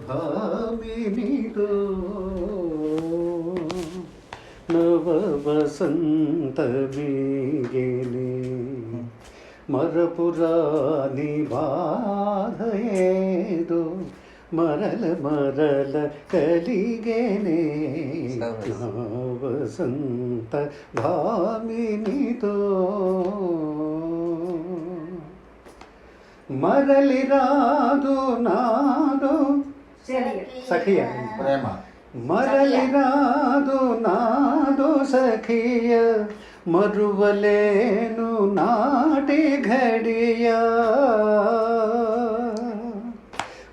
భామినితో నవ వసంత బీగిని మరపురాని బాధయేదో మరల మరల కలిగేనే వసంత భామినితో మరలి రాదు నాదో సఖియ ప్రేమ మరలి రాదు నాదో సఖియ మరువలేను నాటి ఘడియ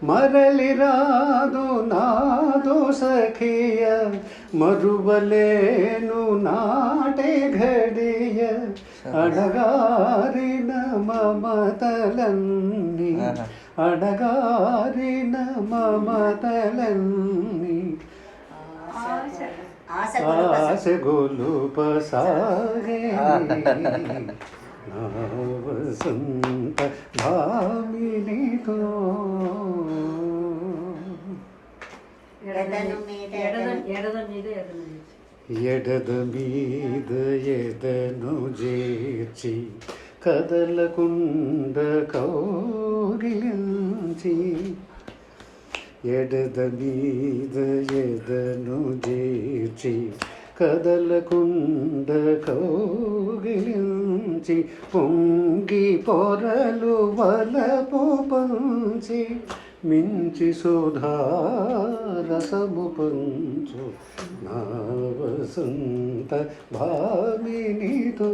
మరలి రాదు నాదో సఖియ మరువలేను నాటి ఘడియ అడగారిన మమతలన్నీ అడగారిన మమతలన్నీ ఆశ గొలుపసాగే నా వసంత భామినితో ఎడద మీద ఎదను చేర్చి కదలకుండ కౌగిలించి ఎడద మీద ఎదను చేర్చి కదలకుండ కౌగిలించి పొంగి పొరలు వలపు పంచి మించి సుధారసము పంచు నా వసంత భామినితో